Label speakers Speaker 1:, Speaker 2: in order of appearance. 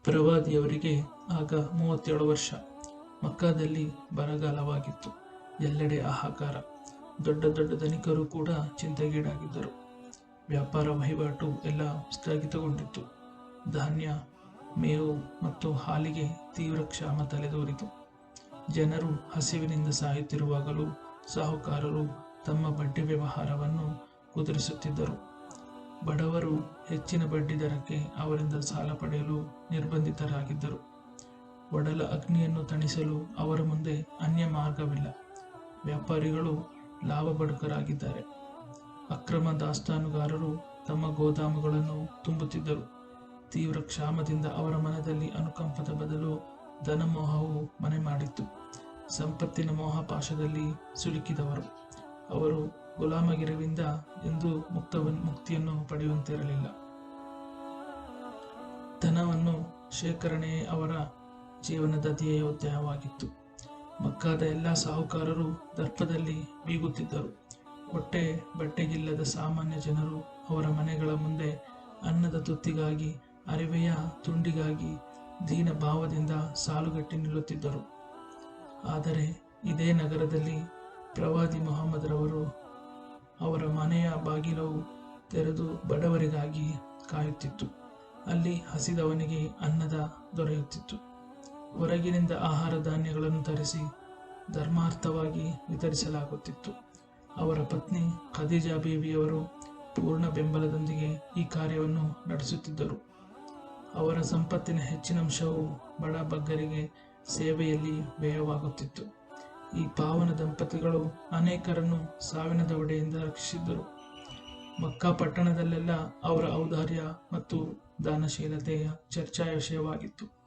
Speaker 1: ಪ್ರವಾದಿಯವರಿಗೆ ಆಗ 37 ವರ್ಷ. ಮಕ್ಕಾದಲ್ಲಿ ಬರಗಾಲವಾಗಿತ್ತು. ಎಲ್ಲೆಡೆ ಹಾಹಾಕಾರ. ದೊಡ್ಡ ದೊಡ್ಡ ಧನಿಕರು ಕೂಡ ಚಿಂತೆಗೀಡಾಗಿದ್ದರು. ವ್ಯಾಪಾರ ವಹಿವಾಟು ಎಲ್ಲ ಸ್ಥಗಿತಗೊಂಡಿತ್ತು. ಧಾನ್ಯ, ಮೇವು ಮತ್ತು ಹಾಲಿಗೆ ತೀವ್ರ ಕ್ಷಾಮ ತಲೆದೋರಿತು. ಜನರು ಹಸಿವಿನಿಂದ ಸಾಯುತ್ತಿರುವಾಗಲೂ ಸಾಹುಕಾರರು ತಮ್ಮ ಬಡ್ಡಿ ವ್ಯವಹಾರವನ್ನು ಕುದುರಿಸುತ್ತಿದ್ದರು. ಬಡವರು ಹೆಚ್ಚಿನ ಬಡ್ಡಿ ದರಕ್ಕೆ ಅವರಿಂದ ಸಾಲ ಪಡೆಯಲು ನಿರ್ಬಂಧಿತರಾಗಿದ್ದರು. ಒಡಲ ಅಗ್ನಿಯನ್ನು ತಣಿಸಲು ಅವರ ಮುಂದೆ ಅನ್ಯ ಮಾರ್ಗವಿಲ್ಲ. ವ್ಯಾಪಾರಿಗಳು ಲಾಭಬಡುಕರಾಗಿದ್ದಾರೆ. ಅಕ್ರಮ ದಾಸ್ತಾನುಗಾರರು ತಮ್ಮ ಗೋದಾಮುಗಳನ್ನು ತುಂಬುತ್ತಿದ್ದರು. ತೀವ್ರ ಕ್ಷಾಮದಿಂದ ಅವರ ಮನದಲ್ಲಿ ಅನುಕಂಪದ ಬದಲು ಧನಮೋಹವು ಮನೆ ಮಾಡಿತ್ತು. ಸಂಪತ್ತಿನ ಮೋಹಪಾಶದಲ್ಲಿ ಸಿಲುಕಿದವರು. ಅವರು ಗುಲಾಮಗಿರಿಯಿಂದ ಎಂದೂ ಮುಕ್ತಿಯನ್ನು ಪಡೆಯುವಂತಿರಲಿಲ್ಲ. ಧನವನ್ನು ಶೇಖರಣೆಯೇ ಅವರ ಜೀವನದ ಧ್ಯೇಯೋದ್ಯವಾಗಿತ್ತು. ಮಕ್ಕಾದ ಎಲ್ಲ ಸಾಹುಕಾರರು ದರ್ಪದಲ್ಲಿ ಬೀಗುತ್ತಿದ್ದರು. ಹೊಟ್ಟೆ ಬಟ್ಟೆಗಿಲ್ಲದ ಸಾಮಾನ್ಯ ಜನರು ಅವರ ಮನೆಗಳ ಮುಂದೆ ಅನ್ನದ ತುತ್ತಿಗಾಗಿ, ಅರಿವೆಯ ತುಂಡಿಗಾಗಿ ದೀನ ಭಾವದಿಂದ ಸಾಲುಗಟ್ಟಿ ನಿಲ್ಲುತ್ತಿದ್ದರು. ಆದರೆ ಇದೇ ನಗರದಲ್ಲಿ ಪ್ರವಾದಿ ಮುಹಮ್ಮದರವರು ಅವರ ಮನೆಯ ಬಾಗಿಲವು ತೆರೆದು ಬಡವರಿಗಾಗಿ ಕಾಯುತ್ತಿತ್ತು. ಅಲ್ಲಿ ಹಸಿದವನಿಗೆ ಅನ್ನದ ದೊರೆಯುತ್ತಿತ್ತು. ಹೊರಗಿನಿಂದ ಆಹಾರ ಧಾನ್ಯಗಳನ್ನು ತರಿಸಿ ಧರ್ಮಾರ್ಥವಾಗಿ ವಿತರಿಸಲಾಗುತ್ತಿತ್ತು. ಅವರ ಪತ್ನಿ ಖದೀಜಾ ಬೀವಿಯವರು ಪೂರ್ಣ ಬೆಂಬಲದೊಂದಿಗೆ ಈ ಕಾರ್ಯವನ್ನು ನಡೆಸುತ್ತಿದ್ದರು. ಅವರ ಸಂಪತ್ತಿನ ಹೆಚ್ಚಿನಂಶವು ಬಡ ಬಗ್ಗರಿಗೆ ಸೇವೆಯಲ್ಲಿ ವ್ಯಯವಾಗುತ್ತಿತ್ತು. ಈ ಪಾವನ ದಂಪತಿಗಳು ಅನೇಕರನ್ನು ಸಾವಿನ ದವಡೆಯಿಂದ ರಕ್ಷಿಸಿದ್ದರು. ಮಕ್ಕಾ ಪಟ್ಟಣದಲ್ಲೆಲ್ಲ ಅವರ ಔದಾರ್ಯ ಮತ್ತು ದಾನಶೀಲತೆಯ ಚರ್ಚಾ ವಿಷಯವಾಗಿತ್ತು.